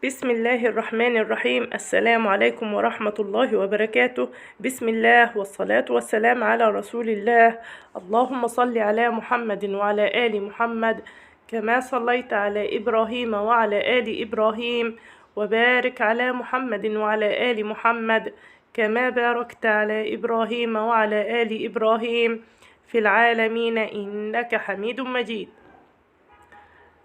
بسم الله الرحمن الرحيم. السلام عليكم ورحمة الله وبركاته. بسم الله والصلاة والسلام على رسول الله. اللهم صل على محمد وعلى آل محمد كما صليت على إبراهيم وعلى آل إبراهيم، وبارك على محمد وعلى آل محمد كما باركت على إبراهيم وعلى آل إبراهيم في العالمين إنك حميد مجيد.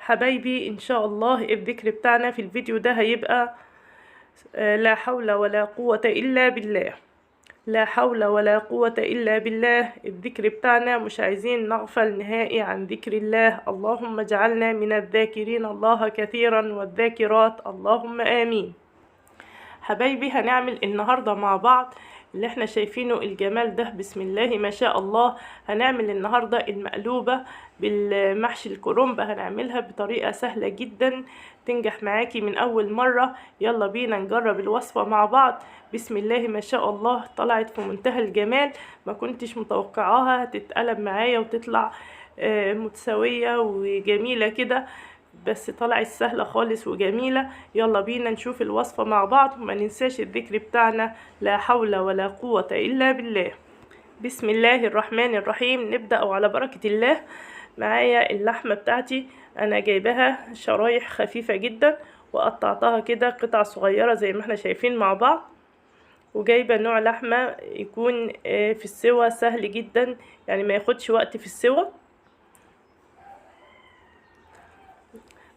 حبايبي ان شاء الله الذكر بتاعنا في الفيديو ده هيبقى لا حول ولا قوة الا بالله. لا حول ولا قوة الا بالله. الذكر بتاعنا مش عايزين نغفل نهائي عن ذكر الله. اللهم اجعلنا من الذاكرين الله كثيرا والذاكرات، اللهم امين. حبايبي هنعمل النهاردة مع بعض اللي احنا شايفينه الجمال ده، بسم الله ما شاء الله. هنعمل النهاردة المقلوبة بالمحشي الكرنب. هنعملها بطريقة سهلة جدا تنجح معاكي من اول مرة. يلا بينا نجرب الوصفة مع بعض. بسم الله ما شاء الله، طلعت في منتهى الجمال. ما كنتش متوقعاها تتقلب معايا وتطلع متساوية وجميلة كده، بس طلعت سهلة خالص وجميلة. يلا بينا نشوف الوصفة مع بعض، وما ننساش الذكر بتاعنا لا حول ولا قوة إلا بالله. بسم الله الرحمن الرحيم. نبدأ على بركة الله. معايا اللحمة بتاعتي، أنا جايبها شرايح خفيفة جدا وقطعتها كده قطع صغيرة زي ما احنا شايفين مع بعض. وجايبة نوع لحمة يكون في السوا سهل جدا، يعني ما ياخدش وقت في السوا.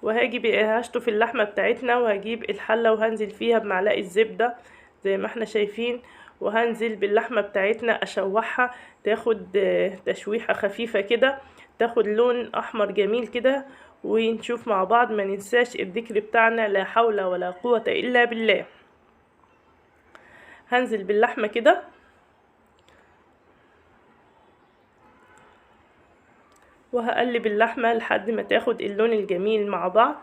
وهاجي هشطف اللحمة بتاعتنا، وهجيب الحلة وهنزل فيها بمعلقة زبدة زي ما احنا شايفين، وهنزل باللحمة بتاعتنا اشوحها تاخد تشويحة خفيفة كده، تاخد لون احمر جميل كده. ونشوف مع بعض. ما ننساش الذكر بتاعنا لا حول ولا قوة الا بالله. هنزل باللحمة كده وهقلب اللحمة لحد ما تاخد اللون الجميل مع بعض.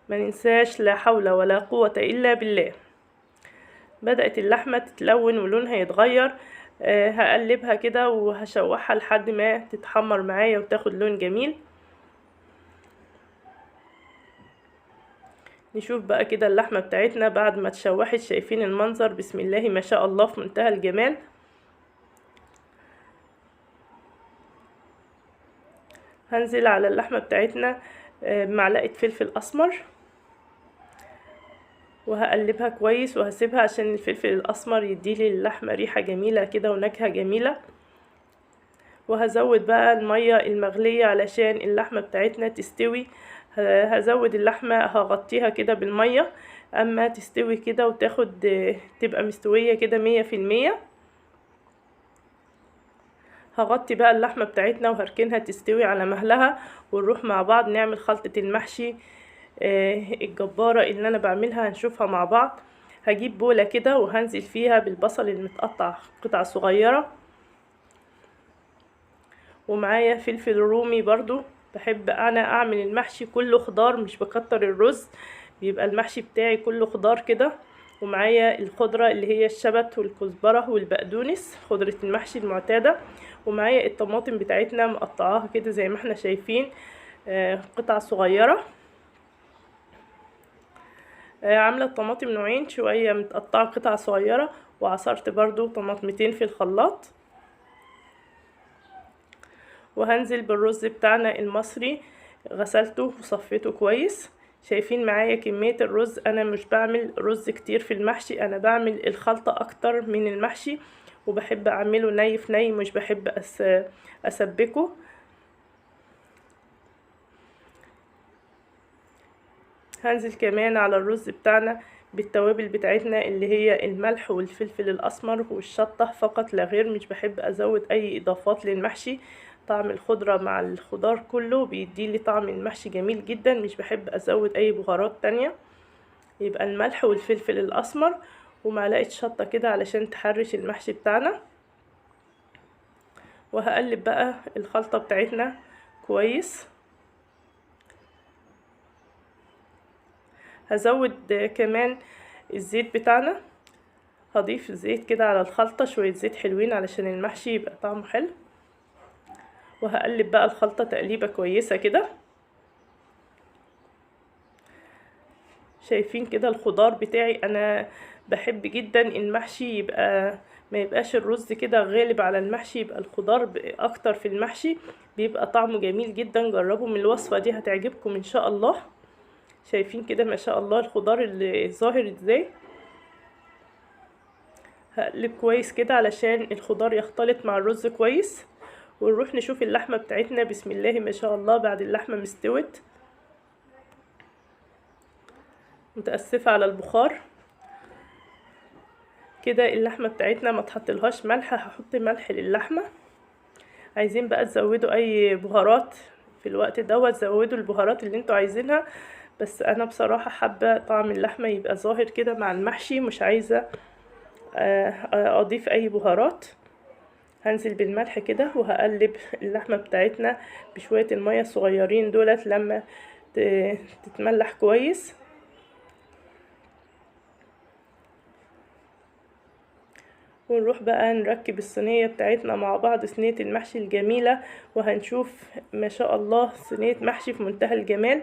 ما ننساش لا حول ولا قوة إلا بالله. بدأت اللحمة تتلون ولونها يتغير. هقلبها كده وهشوحها لحد ما تتحمر معايا وتاخد لون جميل. نشوف بقى كده اللحمة بتاعتنا بعد ما تشوحت. شايفين المنظر؟ بسم الله ما شاء الله، في منتهى الجمال. هنزل على اللحمة بتاعتنا بمعلقة فلفل أسمر، وهقلبها كويس وهسيبها عشان الفلفل الأسمر يديلي اللحمة ريحة جميلة كده ونكهة جميلة. وهزود بقى المية المغلية علشان اللحمة بتاعتنا تستوي. هزود اللحمة، هغطيها كده بالمية اما تستوي كده وتاخد تبقى مستوية كده 100%. هغطي بقى اللحمة بتاعتنا وهركنها تستوي على مهلها، ونروح مع بعض نعمل خلطة المحشي الجبارة اللي انا بعملها. هنشوفها مع بعض. هجيب بولة كده وهنزل فيها بالبصل المتقطع قطع صغيرة، ومعايا فلفل رومي برضو. بحب انا اعمل المحشي كله خضار، مش بكتر الرز، بيبقى المحشي بتاعي كله خضار كده. ومعايا الخضرة اللي هي الشبت والكزبرة والبقدونس، خضرة المحشي المعتادة. ومعايا الطماطم بتاعتنا مقطعاها كده زي ما احنا شايفين قطع صغيرة. عاملة الطماطم نوعين، شوية متقطعة قطع صغيرة، وعصرت برضو طماطمتين في الخلاط. وهنزل بالرز بتاعنا المصري، غسلته وصفيته كويس. شايفين معايا كمية الرز؟ انا مش بعمل رز كتير في المحشي، انا بعمل الخلطة اكتر من المحشي، وبحب اعمله ني في ني، مش بحب اسبكه. هنزل كمان على الرز بتاعنا بالتوابل بتاعتنا اللي هي الملح والفلفل الاسمر والشطة فقط لا غير، مش بحب ازود اي اضافات للمحشي. طعم الخضرة مع الخضار كله بيديلي طعم المحشي جميل جدا، مش بحب ازود اي بهارات تانية. يبقى الملح والفلفل الاسمر ومعلقة شطة كده علشان تحرش المحشي بتاعنا. وهقلب بقى الخلطة بتاعتنا كويس. هزود كمان الزيت بتاعنا، هضيف زيت كده على الخلطة، شوية زيت حلوين علشان المحشي يبقى طعمه حلو. وهقلب بقى الخلطة تقليبة كويسة كده. شايفين كده الخضار بتاعي. انا بحب جدا المحشي يبقى ما يبقاش الرز كده غالب على المحشي، يبقى الخضار اكتر في المحشي، بيبقى طعمه جميل جدا. جربوا من الوصفة دي هتعجبكم ان شاء الله. شايفين كده ما شاء الله الخضار اللي ظاهر ازاي. هقلب كويس كده علشان الخضار يختلط مع الرز كويس، ونروح نشوف اللحمة بتاعتنا. بسم الله ما شاء الله بعد اللحمة مستوت. متأسفة على البخار. كده اللحمة بتاعتنا ما تحطلهاش ملح، هحط ملح للحمة. عايزين بقى تزودوا اي بهارات في الوقت دوت، زودوا البهارات اللي انتوا عايزينها، بس انا بصراحة حابة طعم اللحمة يبقى ظاهر كده مع المحشي، مش عايزة اضيف اي بهارات. هنزل بالملح كده وهقلب اللحمة بتاعتنا بشوية المية الصغيرين دولت لما تتملح كويس. ونروح بقى نركب الصينية بتاعتنا مع بعض، صينية المحشي الجميلة، وهنشوف ما شاء الله صينية محشي في منتهى الجمال.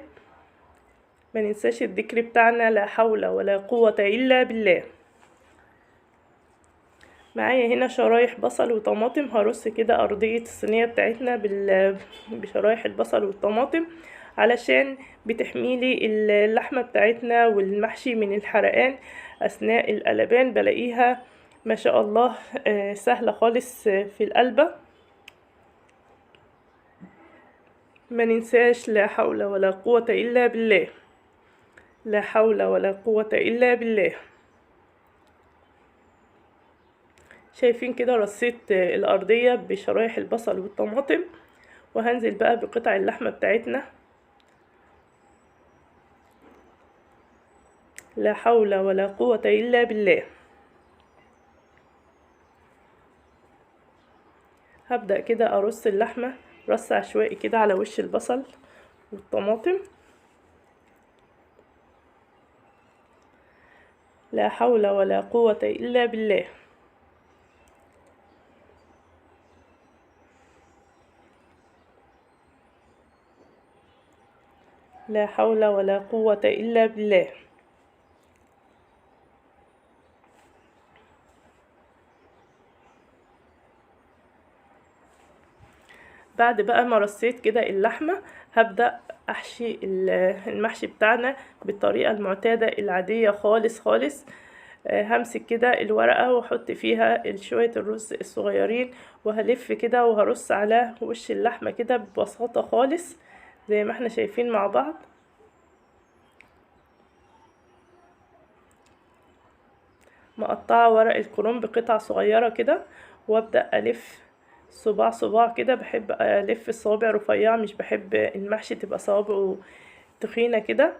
ما ننساش الذكر بتاعنا لا حول ولا قوة إلا بالله. معايا هنا شرايح بصل وطماطم، هرص كده أرضية الصينية بتاعتنا بشرايح البصل والطماطم علشان بتحميلي اللحمة بتاعتنا والمحشي من الحرقان أثناء القلبان. بلاقيها ما شاء الله سهلة خالص في القلبة. ما ننساش لا حول ولا قوة إلا بالله. لا حول ولا قوة إلا بالله. شايفين كده رصيت الأرضية بشرايح البصل والطماطم، وهنزل بقى بقطع اللحمة بتاعتنا. لا حول ولا قوة إلا بالله. هبدأ كده أرص اللحمة رص عشوائي كده على وش البصل والطماطم. لا حول ولا قوة إلا بالله. لا حول ولا قوة إلا بالله. بعد بقى ما رصيت كده اللحمة، هبدأ أحشي المحشي بتاعنا بالطريقة المعتادة العادية خالص خالص. همسك كده الورقة واحط فيها شوية الرز الصغيرين، وهلف كده وهرص على وش اللحمة كده ببساطة خالص زي ما احنا شايفين مع بعض. مقطعة ورق الكرنب بقطع صغيرة كده، وابدأ ألف صباع صباع كده. بحب ألف الصوابع رفيعة، مش بحب المحشي تبقى صوابعه تخينة كده.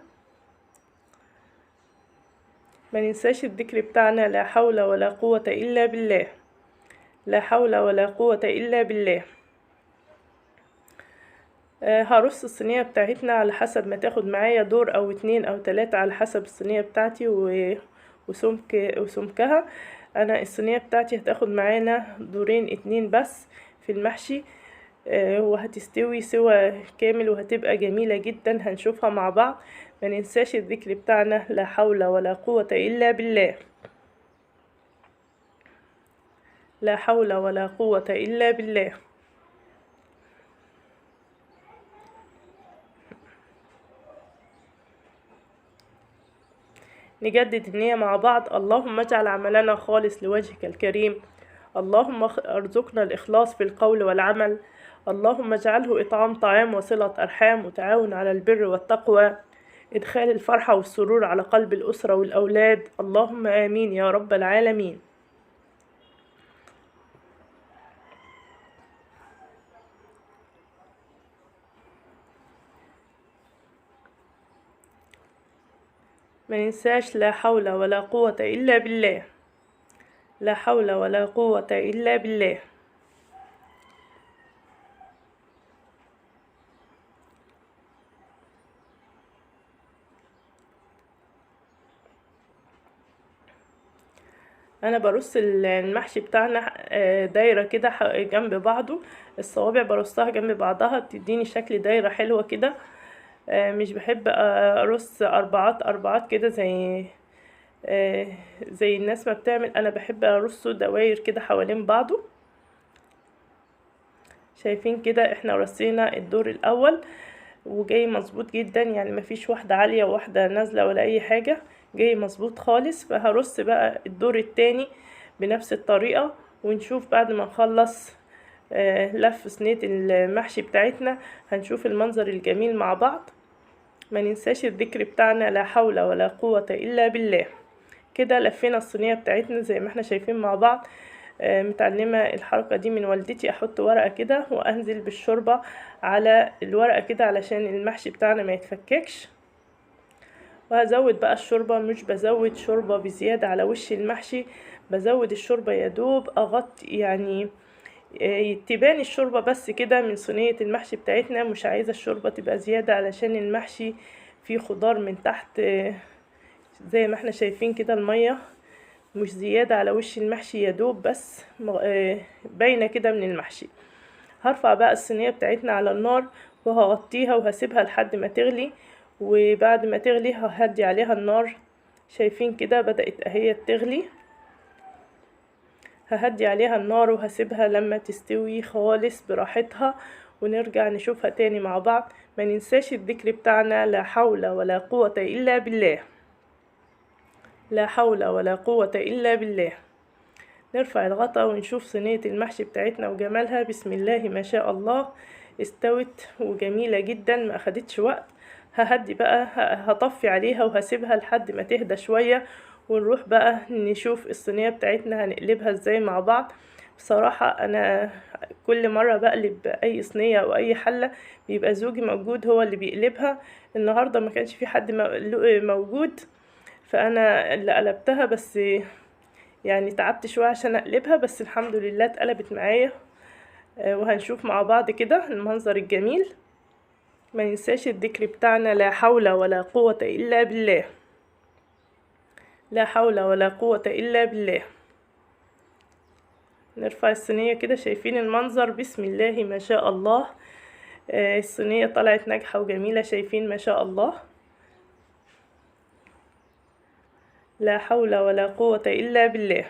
ما ننساش الذكر بتاعنا لا حول ولا قوة إلا بالله. لا حول ولا قوة إلا بالله. هرص الصينية بتاعتنا على حسب ما تاخد معايا دور أو 2 أو 3 على حسب الصينية بتاعتي وسمكها. أنا الصينية بتاعتي هتاخد معانا دورين 2 بس في المحشي، وهتستوي سوا كامل وهتبقى جميلة جدا. هنشوفها مع بعض. ما ننساش الذكر بتاعنا لا حول ولا قوة إلا بالله. لا حول ولا قوة إلا بالله. نجدد النية مع بعض. اللهم اجعل عملنا خالص لوجهك الكريم. اللهم ارزقنا الإخلاص في القول والعمل. اللهم اجعله إطعام طعام وصلة أرحام وتعاون على البر والتقوى، إدخال الفرحة والسرور على قلب الأسرة والأولاد. اللهم آمين يا رب العالمين. ما ننساش لا حول ولا قوة إلا بالله. لا حول ولا قوة إلا بالله. انا برص المحشي بتاعنا دايره كده جنب بعضه. الصوابع برصها جنب بعضها بتديني شكل دايره حلوه كده. مش بحب ارص اربعات كده زي الناس ما بتعمل. انا بحب ارصه دواير كده حوالين بعضه. شايفين كده احنا رصينا الدور الاول وجاي مظبوط جدا، يعني مفيش واحدة عالية وواحدة نازلة ولا اي حاجة، جاي مظبوط خالص. فهرص بقى الدور التاني بنفس الطريقة، ونشوف بعد ما نخلص لف صينية المحشي بتاعتنا هنشوف المنظر الجميل مع بعض. ما ننساش الذكر بتاعنا لا حول ولا قوة الا بالله. كده لفينا الصينية بتاعتنا زي ما احنا شايفين مع بعض. متعلمة الحركة دي من والدتي، احط ورقة كده وانزل بالشوربة على الورقة كده علشان المحشي بتاعنا ما يتفككش. وهزود بقى الشوربة، مش بزود شوربة بزيادة على وش المحشي، بزود الشوربة يا دوب اغطي، يعني تبان الشوربة بس كده من صينية المحشي بتاعتنا. مش عايزة الشوربة تبقى زيادة علشان المحشي فيه خضار من تحت، زي ما احنا شايفين كده المية مش زيادة على وش المحشي، يا دوب بس باينة كده من المحشي. هرفع بقى الصينية بتاعتنا على النار وهغطيها وهسيبها لحد ما تغلي، وبعد ما تغلي ههدي عليها النار. شايفين كده بدأت اهي تغلي، ههدي عليها النار وهسيبها لما تستوي خالص براحتها، ونرجع نشوفها تاني مع بعض. ما ننساش الذكر بتاعنا لا حول ولا قوة إلا بالله، لا حول ولا قوة إلا بالله. نرفع الغطا ونشوف صينية المحشي بتاعتنا وجمالها. بسم الله ما شاء الله، استوت وجميلة جدا، ما أخدتش وقت. ههدي بقى، هطفي عليها وهسيبها لحد ما تهدى شوية، ونروح بقى نشوف الصينية بتاعتنا هنقلبها ازاي مع بعض. بصراحة انا كل مرة بقلب اي صينية او اي حلة بيبقى زوجي موجود هو اللي بيقلبها. النهاردة ما كانش في حد موجود، فانا اللي قلبتها، بس يعني تعبت شوية عشان اقلبها، بس الحمد لله اتقلبت معايا. وهنشوف مع بعض كده المنظر الجميل. ما ننساش الذكر بتاعنا لا حول ولا قوة الا بالله، لا حول ولا قوة الا بالله. نرفع الصينية كده، شايفين المنظر؟ بسم الله ما شاء الله. الصينية طلعت ناجحة وجميلة، شايفين ما شاء الله. لا حول ولا قوة الا بالله.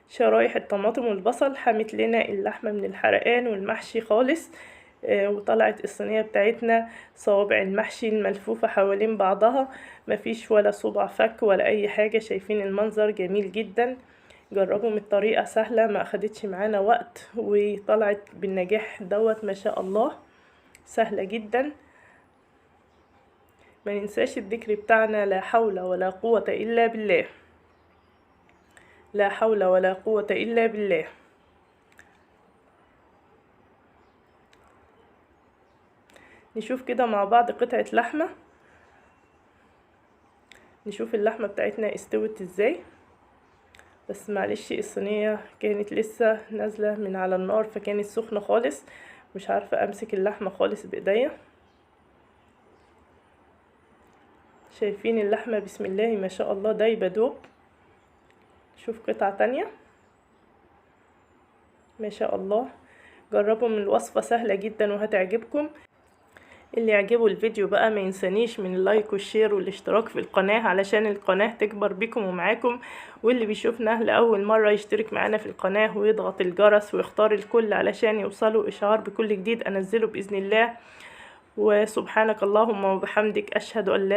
شرايح الطماطم والبصل حمت لنا اللحمة من الحرقان والمحشي خالص. وطلعت الصينية بتاعتنا صوابع المحشي الملفوفة حوالين بعضها، مفيش ولا صبع فك ولا اي حاجة. شايفين المنظر جميل جدا. جربوا من الطريقة سهلة، ما اخدتش معانا وقت، وطلعت بالنجاح دوت ما شاء الله، سهلة جدا. ما ننساش الذكر بتاعنا لا حول ولا قوة الا بالله، لا حول ولا قوة الا بالله. نشوف كده مع بعض قطعة لحمة، نشوف اللحمة بتاعتنا استوت ازاي. بس معلش الصينية كانت لسه نازلة من على النار فكانت سخنة خالص، مش عارفة امسك اللحمة خالص بايديا. شايفين اللحمة؟ بسم الله ما شاء الله دايبة دوب. شوف قطعة تانية ما شاء الله. جربوا من الوصفة، سهلة جدا وهتعجبكم. اللي يعجبه الفيديو بقى ما ينسانيش من اللايك والشير والاشتراك في القناة علشان القناة تكبر بكم ومعاكم. واللي بيشوفنا لأول مرة يشترك معانا في القناة ويضغط الجرس ويختار الكل علشان يوصلوا إشعار بكل جديد أنزله بإذن الله. وسبحانك اللهم وبحمدك، أشهد أن لا